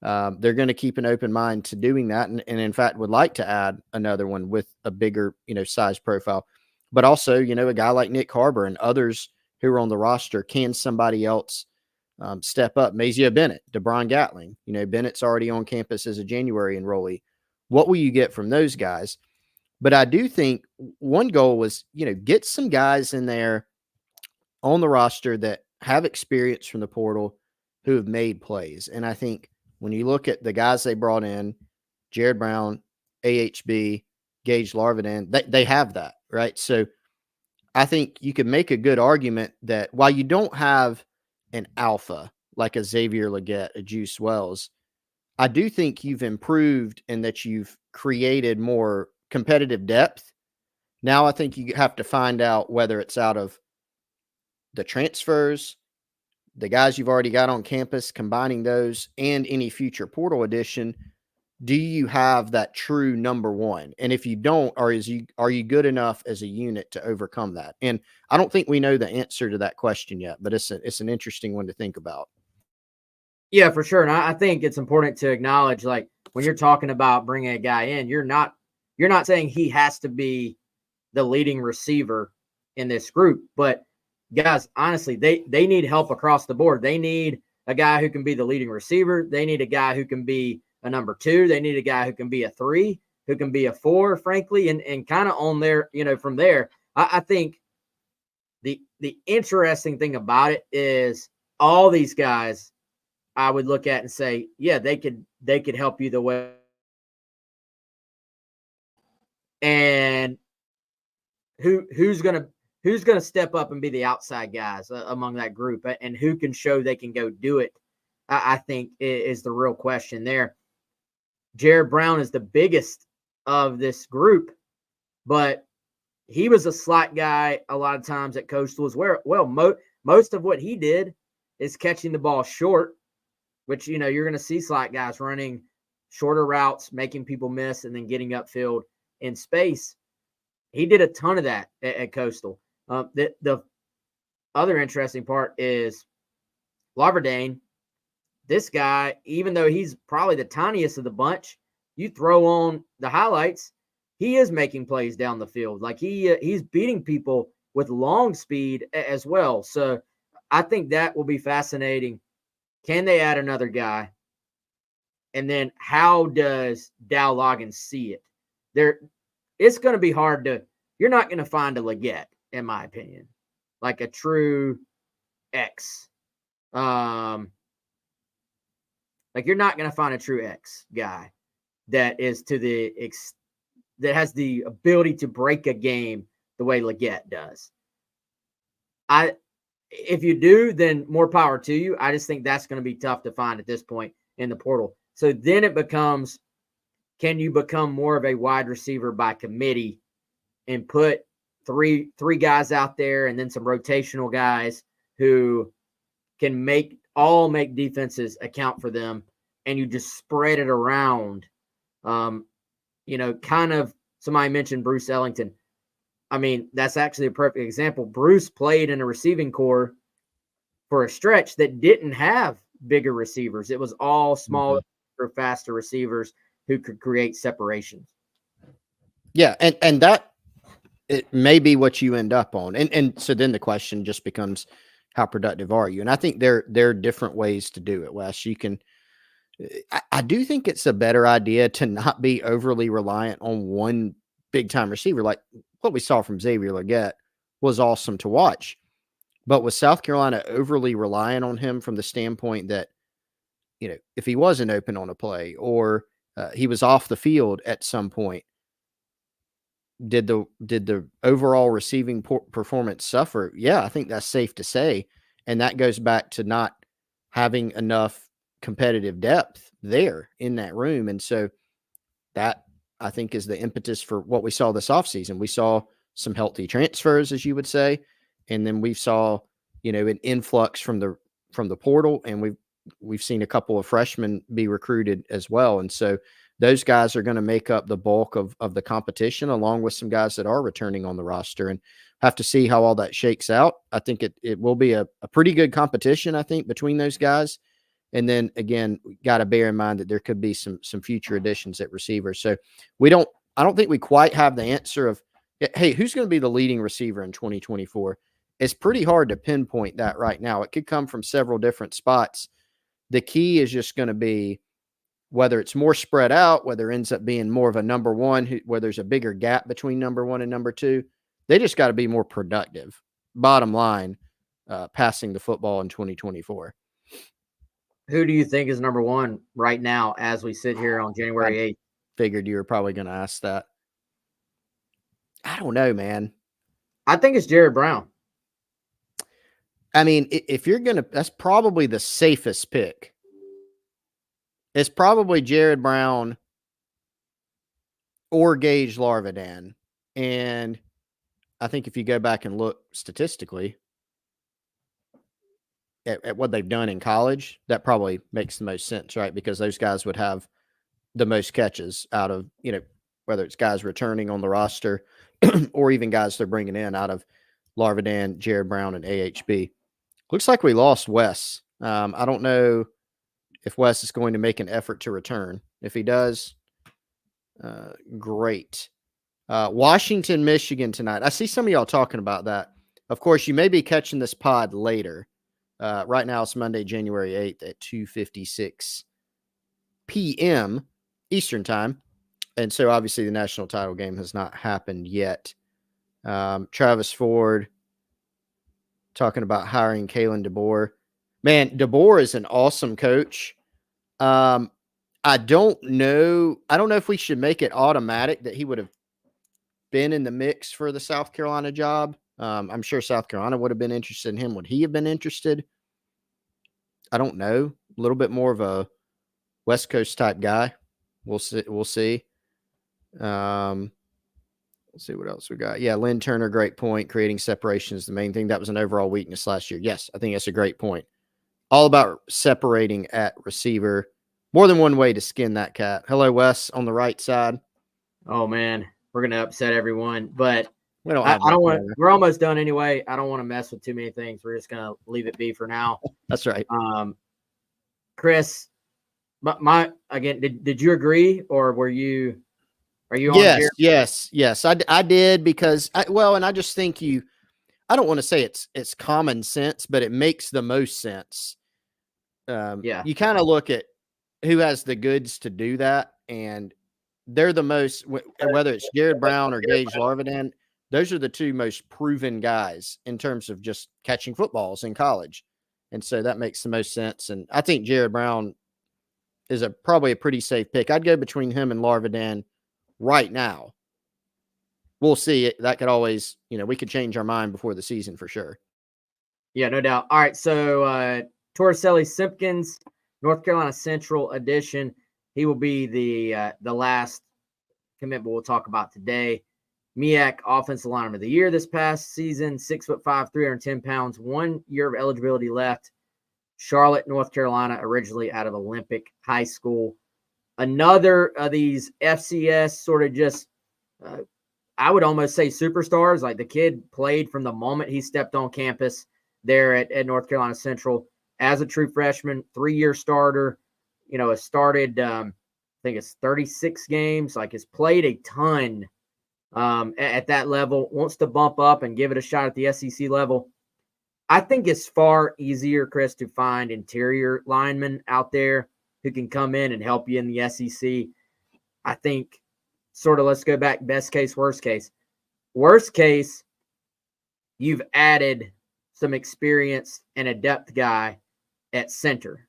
They're going to keep an open mind to doing that, and in fact would like to add another one with a bigger, size profile. But also, a guy like Nick Harbor and others who are on the roster, can somebody else step up? Mazia Bennett, DeBron Gatling, Bennett's already on campus as a January enrollee. What will you get from those guys? But I do think one goal was, get some guys in there on the roster that have experience from the portal who have made plays. And I think when you look at the guys they brought in, Jared Brown, AHB, Gage Larvin, they have that, right? So I think you could make a good argument that while you don't have an alpha like a Xavier Legette, a Juice Wells, I do think you've improved in that you've created more competitive depth. Now I think you have to find out whether it's out of the transfers, the guys you've already got on campus, combining those, and any future portal addition. Do you have that true number one? And if you don't, are you good enough as a unit to overcome that? And I don't think we know the answer to that question yet, but it's an interesting one to think about. Yeah, for sure. And I think it's important to acknowledge, like, when you're talking about bringing a guy in, you're not saying he has to be the leading receiver in this group. But guys, honestly, they need help across the board. They need a guy who can be the leading receiver. They need a guy who can be a number 2. They need a guy who can be a 3, who can be a 4, frankly, and kind of on there, from there. I think the interesting thing about it is all these guys I would look at and say, yeah, they could help you the way. And who's gonna step up and be the outside guys among that group, and who can show they can go do it? I think is the real question there. Jared Brown is the biggest of this group, but he was a slot guy a lot of times at Coastal as well. Most of what he did is catching the ball short, which, you're going to see slot guys running shorter routes, making people miss, and then getting upfield in space. He did a ton of that at Coastal. The other interesting part is Larvin. This guy, even though he's probably the tiniest of the bunch, you throw on the highlights, he is making plays down the field. Like he's beating people with long speed as well. So I think that will be fascinating. Can they add another guy? And then how does Dow Loggins see it? It's going to be hard you're not going to find a Legette, in my opinion, like a true X. Like you're not going to find a true X guy that is that has the ability to break a game the way Legette does. If you do, then more power to you. I just think that's going to be tough to find at this point in the portal. So then it becomes, can you become more of a wide receiver by committee and put three guys out there and then some rotational guys who can make defenses account for them, and you just spread it around. Kind of, somebody mentioned Bruce Ellington. I mean, that's actually a perfect example. Bruce played in a receiving corps for a stretch that didn't have bigger receivers. It was all smaller, faster receivers who could create separations. Yeah, and that it may be what you end up on. And so then the question just becomes, how productive are you? And I think there are different ways to do it, Wes. You can I do think it's a better idea to not be overly reliant on one big time receiver. Like what we saw from Xavier Luedecke was awesome to watch. But with South Carolina overly reliant on him from the standpoint that, if he wasn't open on a play or he was off the field at some point, did the overall receiving performance suffer? Yeah, I think that's safe to say. And that goes back to not having enough competitive depth there in that room. And so that, I think, is the impetus for what we saw this offseason. We saw some healthy transfers, as you would say. And then we saw, an influx from the portal, and we've seen a couple of freshmen be recruited as well. And so those guys are going to make up the bulk of the competition, along with some guys that are returning on the roster, and have to see how all that shakes out. I think it will be a pretty good competition, I think, between those guys. And then again, we got to bear in mind that there could be some future additions at receiver. So I don't think we quite have the answer of, hey, who's going to be the leading receiver in 2024? It's pretty hard to pinpoint that right now. It could come from several different spots. The key is just going to be whether it's more spread out, whether it ends up being more of a number one, where there's a bigger gap between number one and number two. They just got to be more productive, bottom line, passing the football in 2024. Who do you think is number one right now as we sit here on January 8th? Figured you were probably going to ask that. I don't know, man. I think it's Jared Brown. I mean, if you're going to, that's probably the safest pick. It's probably Jared Brown or Gage Larvidan. And I think if you go back and look statistically at what they've done in college, that probably makes the most sense, right? Because those guys would have the most catches out of, whether it's guys returning on the roster or even guys they're bringing in out of Larvidan, Jared Brown, and AHB. Looks like we lost Wes. I don't know if Wes is going to make an effort to return. If he does, great. Washington, Michigan tonight. I see some of y'all talking about that. Of course, you may be catching this pod later. Right now, it's Monday, January 8th at 2:56 p.m. Eastern time. And so, obviously, the national title game has not happened yet. Travis Ford talking about hiring Kalen DeBoer. Man, DeBoer is an awesome coach. I don't know if we should make it automatic that he would have been in the mix for the South Carolina job. I'm sure South Carolina would have been interested in him. Would he have been interested? I don't know. A little bit more of a West Coast type guy. We'll see. Let's see what else we got. Yeah, Lynn Turner, great point. Creating separation is the main thing. That was an overall weakness last year. Yes, I think that's a great point. All about separating at receiver. More than one way to skin that cat. Hello, Wes, on the right side. Oh, man. We're going to upset everyone. But we don't I don't want. We're almost done anyway. I don't want to mess with too many things. We're just going to leave it be for now. That's right. Chris, again, did you agree, or were you? Are you on? Yes. I did because and I just think I don't want to say it's common sense, but it makes the most sense. You kind of look at who has the goods to do that, and they're the most, whether it's Jared Brown or Gage Larvidan, those are the two most proven guys in terms of just catching footballs in college. And so that makes the most sense. And I think Jared Brown is probably a pretty safe pick. I'd go between him and Larvidan right now. We'll see. That could always, we could change our mind before the season for sure. Yeah, no doubt. All right. So Torricelli Simpkins, North Carolina Central edition. He will be the last commitment we'll talk about today. MEAC Offensive Lineman of the Year this past season, 6'5", 310 pounds, 1 year of eligibility left. Charlotte, North Carolina, originally out of Olympic High School. Another of these FCS sort of just, I would almost say superstars. Like the kid played from the moment he stepped on campus there at North Carolina Central as a true freshman, 3-year starter. Has started, I think it's 36 games, like has played a ton at that level, wants to bump up and give it a shot at the SEC level. I think it's far easier, Chris, to find interior linemen out there who can come in and help you in the SEC. I think sort of let's go back best case, worst case. Worst case, you've added some experience and a depth guy at center.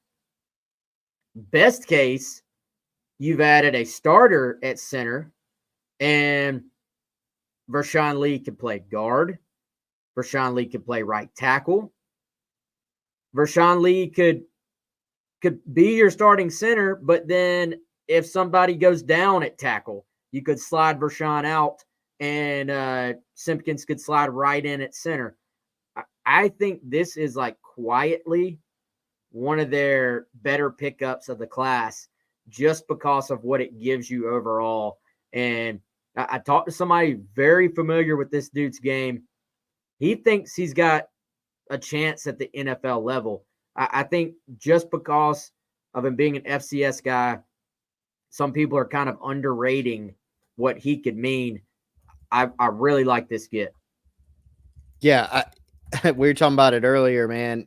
Best case, you've added a starter at center, and Vershawn Lee could play guard. Vershawn Lee could play right tackle. Vershawn Lee could be your starting center, but then if somebody goes down at tackle, you could slide Vershawn out, and Simpkins could slide right in at center. I think this is like quietly one of their better pickups of the class just because of what it gives you overall. And I talked to somebody very familiar with this dude's game. He thinks he's got a chance at the NFL level. I think just because of him being an FCS guy, some people are kind of underrating what he could mean. I really like this get. Yeah, we were talking about it earlier, man.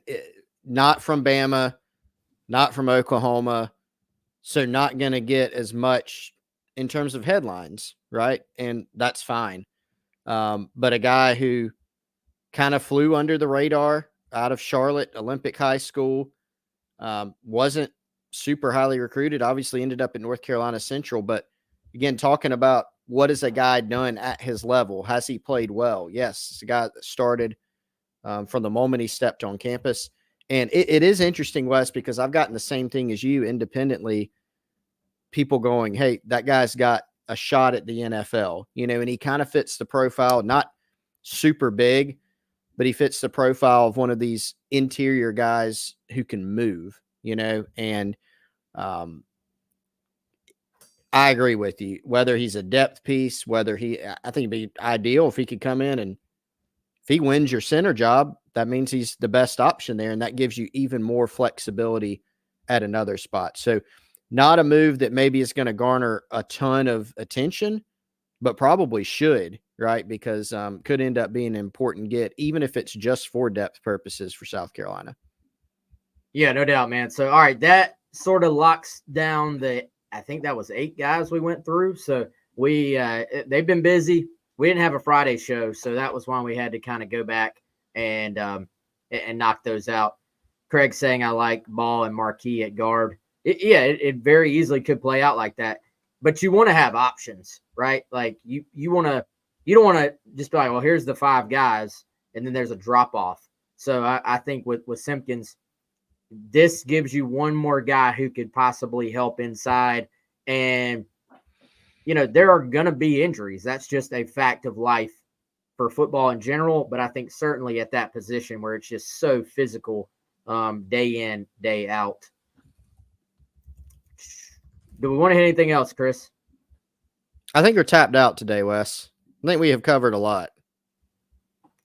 Not from Bama, not from Oklahoma, so not going to get as much in terms of headlines, right? And that's fine. But a guy who kind of flew under the radar out of Charlotte, Olympic High School, wasn't super highly recruited, obviously ended up at North Carolina Central. But again, talking about what has a guy done at his level? Has he played well? Yes, it's a guy that started from the moment he stepped on campus. And it is interesting, Wes, because I've gotten the same thing as you independently. People going, hey, that guy's got a shot at the NFL, and he kind of fits the profile, not super big, but he fits the profile of one of these interior guys who can move, and I agree with you. Whether he's a depth piece, I think it'd be ideal if he could come in, and if he wins your center job, that means he's the best option there. And that gives you even more flexibility at another spot. So not a move that maybe is going to garner a ton of attention, but probably should, right? Because could end up being an important get, even if it's just for depth purposes for South Carolina. Yeah, no doubt, man. So, all right, that sort of locks down I think that was 8 guys we went through. So they've been busy. We didn't have a Friday show, so that was why we had to kind of go back and knock those out. Craig saying I like Ball and Marquis at guard. It very easily could play out like that. But you want to have options, right? Like you don't want to just be like, well, here's the 5 guys, and then there's a drop off. So I think with Simpkins, this gives you one more guy who could possibly help inside. And, there are going to be injuries. That's just a fact of life for football in general. But I think certainly at that position where it's just so physical day in, day out. Do we want to hit anything else, Chris? I think we're tapped out today, Wes. I think we have covered a lot.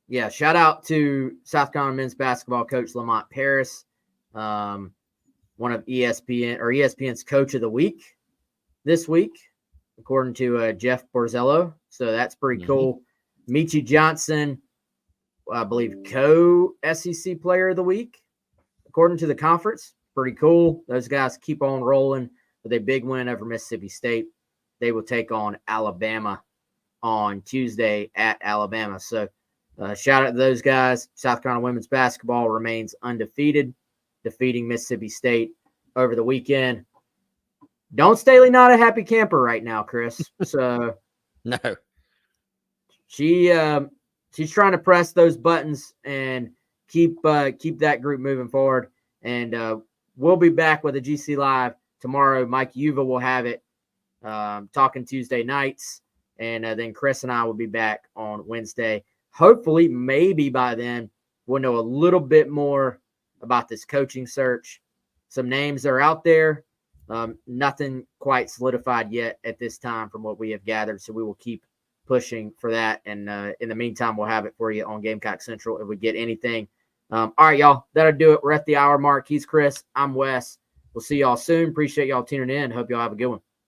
Yeah, shout out to South Carolina men's basketball coach Lamont Paris, one of ESPN's Coach of the Week this week, according to Jeff Borzello. So that's pretty cool. Michi Johnson, I believe, co-SEC Player of the Week, according to the conference. Pretty cool. Those guys keep on rolling with a big win over Mississippi State. They will take on Alabama on Tuesday at Alabama. So shout out to those guys. South Carolina women's basketball remains undefeated, defeating Mississippi State over the weekend. Don't Staley not a happy camper right now, Chris? So no, she's trying to press those buttons and keep that group moving forward. And we'll be back with a GC Live tomorrow, Mike Yuva will have it, talking Tuesday nights. And then Chris and I will be back on Wednesday. Hopefully, maybe by then, we'll know a little bit more about this coaching search. Some names are out there. Nothing quite solidified yet at this time from what we have gathered. So we will keep pushing for that. And in the meantime, we'll have it for you on Gamecock Central if we get anything. All right, y'all. That'll do it. We're at the hour mark. He's Chris. I'm Wes. We'll see y'all soon. Appreciate y'all tuning in. Hope y'all have a good one.